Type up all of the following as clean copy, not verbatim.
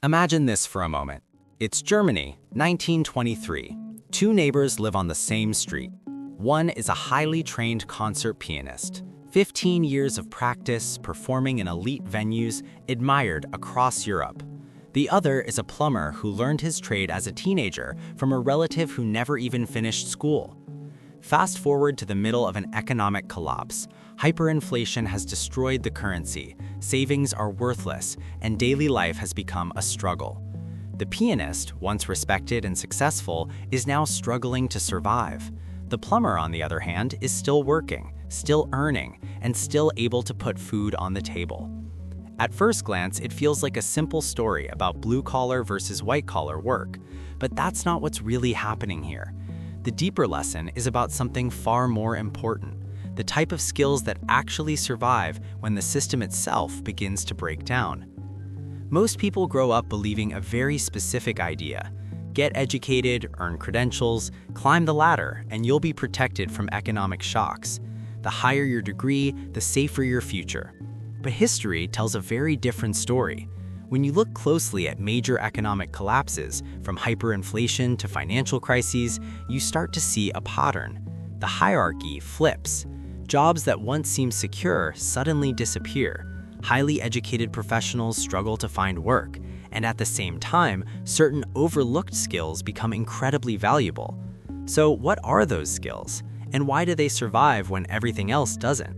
Imagine this for a moment. It's Germany, 1923. Two neighbors live on the same street. One is a highly trained concert pianist, 15 years of practice performing in elite venues admired across Europe. The other is a plumber who learned his trade as a teenager from a relative who never even finished school. Fast forward to the middle of an economic collapse. Hyperinflation has destroyed the currency, savings are worthless, and daily life has become a struggle. The pianist, once respected and successful, is now struggling to survive. The plumber, on the other hand, is still working, still earning, and still able to put food on the table. At first glance, it feels like a simple story about blue-collar versus white-collar work, but that's not what's really happening here. The deeper lesson is about something far more important, the type of skills that actually survive when the system itself begins to break down. Most people grow up believing a very specific idea. Get educated, earn credentials, climb the ladder, and you'll be protected from economic shocks. The higher your degree, the safer your future. But history tells a very different story. When you look closely at major economic collapses, from hyperinflation to financial crises, you start to see a pattern. The hierarchy flips. Jobs that once seemed secure suddenly disappear. Highly educated professionals struggle to find work, and at the same time, certain overlooked skills become incredibly valuable. So what are those skills? And why do they survive when everything else doesn't?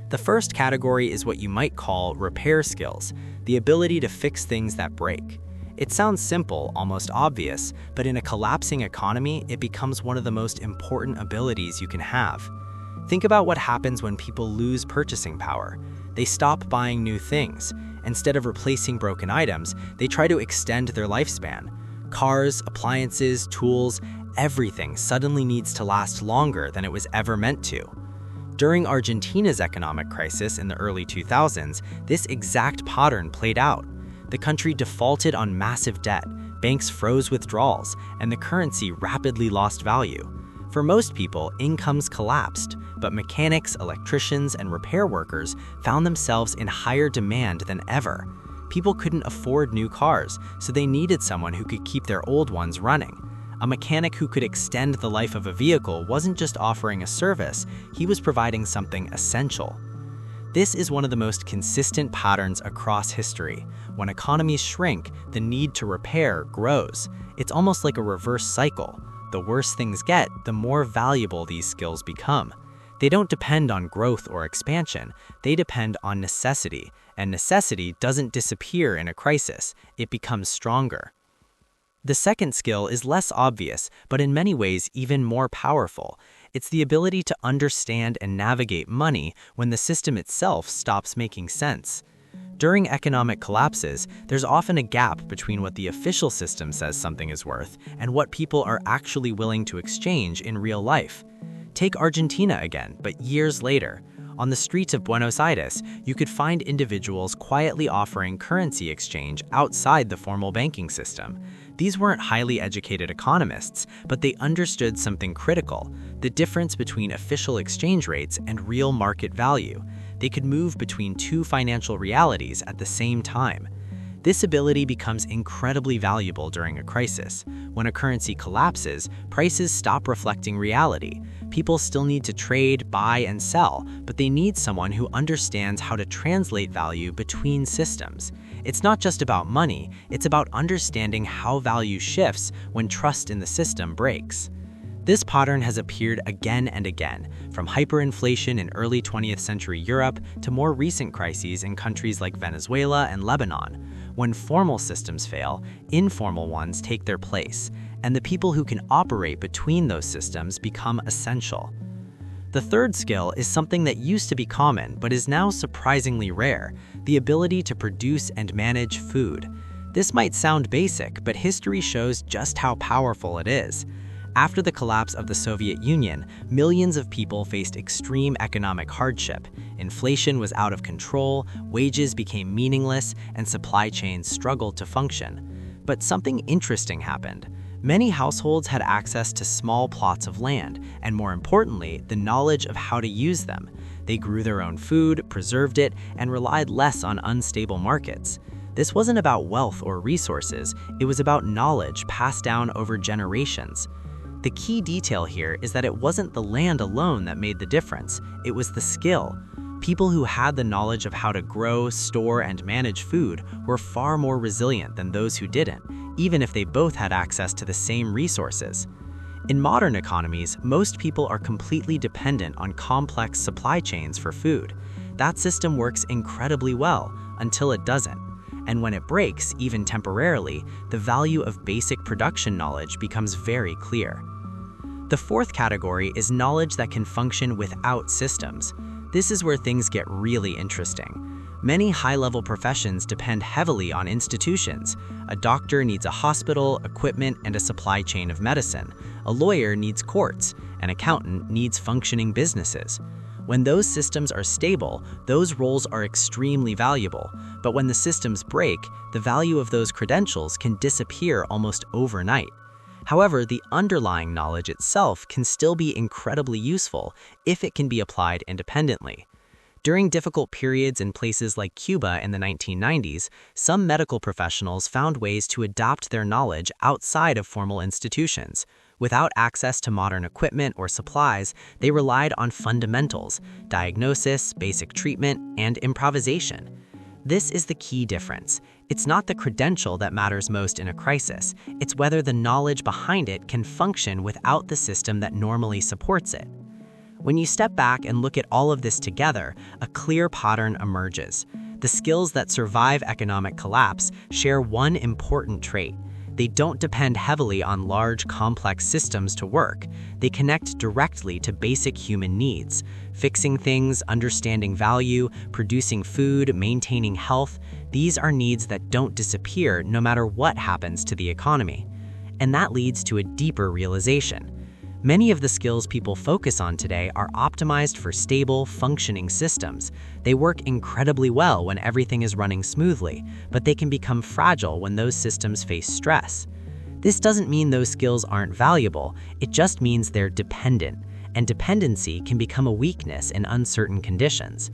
The first category is what you might call repair skills, the ability to fix things that break. It sounds simple, almost obvious, but in a collapsing economy, it becomes one of the most important abilities you can have. Think about what happens when people lose purchasing power. They stop buying new things. Instead of replacing broken items, they try to extend their lifespan. Cars, appliances, tools, everything suddenly needs to last longer than it was ever meant to. During Argentina's economic crisis in the early 2000s, this exact pattern played out. The country defaulted on massive debt, banks froze withdrawals, and the currency rapidly lost value. For most people, incomes collapsed, but mechanics, electricians, and repair workers found themselves in higher demand than ever. People couldn't afford new cars, so they needed someone who could keep their old ones running. A mechanic who could extend the life of a vehicle wasn't just offering a service, he was providing something essential. This is one of the most consistent patterns across history. When economies shrink, the need to repair grows. It's almost like a reverse cycle. The worse things get, the more valuable these skills become. They don't depend on growth or expansion, they depend on necessity, and necessity doesn't disappear in a crisis, it becomes stronger. The second skill is less obvious, but in many ways even more powerful. It's the ability to understand and navigate money when the system itself stops making sense. During economic collapses, there's often a gap between what the official system says something is worth and what people are actually willing to exchange in real life. Take Argentina again, but years later. On the streets of Buenos Aires, you could find individuals quietly offering currency exchange outside the formal banking system. These weren't highly educated economists, but they understood something critical: the difference between official exchange rates and real market value. They could move between two financial realities at the same time. This ability becomes incredibly valuable during a crisis. When a currency collapses, prices stop reflecting reality. People still need to trade, buy, and sell, but they need someone who understands how to translate value between systems. It's not just about money, it's about understanding how value shifts when trust in the system breaks. This pattern has appeared again and again, from hyperinflation in early 20th century Europe to more recent crises in countries like Venezuela and Lebanon. When formal systems fail, informal ones take their place, and the people who can operate between those systems become essential. The third skill is something that used to be common but is now surprisingly rare: the ability to produce and manage food. This might sound basic, but history shows just how powerful it is. After the collapse of the Soviet Union, millions of people faced extreme economic hardship. Inflation was out of control, wages became meaningless, and supply chains struggled to function. But something interesting happened. Many households had access to small plots of land, and more importantly, the knowledge of how to use them. They grew their own food, preserved it, and relied less on unstable markets. This wasn't about wealth or resources, it was about knowledge passed down over generations. The key detail here is that it wasn't the land alone that made the difference, it was the skill. People who had the knowledge of how to grow, store, and manage food were far more resilient than those who didn't, even if they both had access to the same resources. In modern economies, most people are completely dependent on complex supply chains for food. That system works incredibly well until it doesn't. And when it breaks, even temporarily, the value of basic production knowledge becomes very clear. The fourth category is knowledge that can function without systems. This is where things get really interesting. Many high-level professions depend heavily on institutions. A doctor needs a hospital, equipment, and a supply chain of medicine. A lawyer needs courts. An accountant needs functioning businesses. When those systems are stable, those roles are extremely valuable. But when the systems break, the value of those credentials can disappear almost overnight. However, the underlying knowledge itself can still be incredibly useful if it can be applied independently. During difficult periods in places like Cuba in the 1990s, some medical professionals found ways to adapt their knowledge outside of formal institutions. Without access to modern equipment or supplies, they relied on fundamentals, diagnosis, basic treatment, and improvisation. This is the key difference. It's not the credential that matters most in a crisis, it's whether the knowledge behind it can function without the system that normally supports it. When you step back and look at all of this together, a clear pattern emerges. The skills that survive economic collapse share one important trait. They don't depend heavily on large, complex systems to work. They connect directly to basic human needs. Fixing things, understanding value, producing food, maintaining health, these are needs that don't disappear no matter what happens to the economy. And that leads to a deeper realization. Many of the skills people focus on today are optimized for stable, functioning systems. They work incredibly well when everything is running smoothly, but they can become fragile when those systems face stress. This doesn't mean those skills aren't valuable, it just means they're dependent, and dependency can become a weakness in uncertain conditions.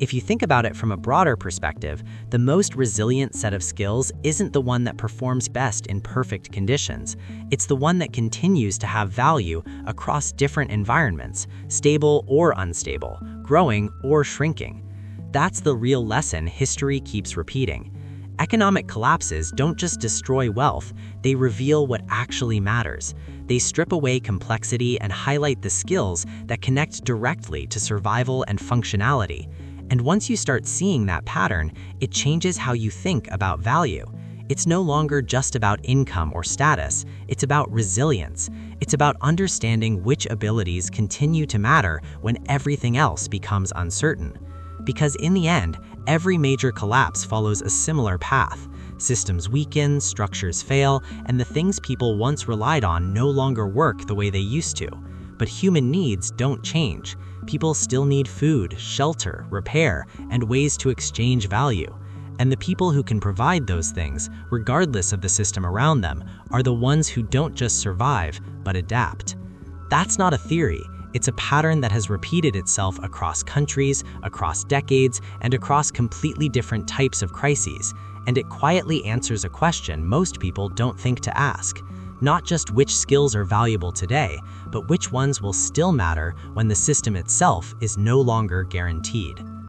If you think about it from a broader perspective, the most resilient set of skills isn't the one that performs best in perfect conditions. It's the one that continues to have value across different environments, stable or unstable, growing or shrinking. That's the real lesson history keeps repeating. Economic collapses don't just destroy wealth, they reveal what actually matters. They strip away complexity and highlight the skills that connect directly to survival and functionality. And once you start seeing that pattern, it changes how you think about value. It's no longer just about income or status, it's about resilience. It's about understanding which abilities continue to matter when everything else becomes uncertain. Because in the end, every major collapse follows a similar path. Systems weaken, structures fail, and the things people once relied on no longer work the way they used to. But human needs don't change. People still need food, shelter, repair, and ways to exchange value. And the people who can provide those things, regardless of the system around them, are the ones who don't just survive, but adapt. That's not a theory. It's a pattern that has repeated itself across countries, across decades, and across completely different types of crises. And it quietly answers a question most people don't think to ask. Not just which skills are valuable today, but which ones will still matter when the system itself is no longer guaranteed.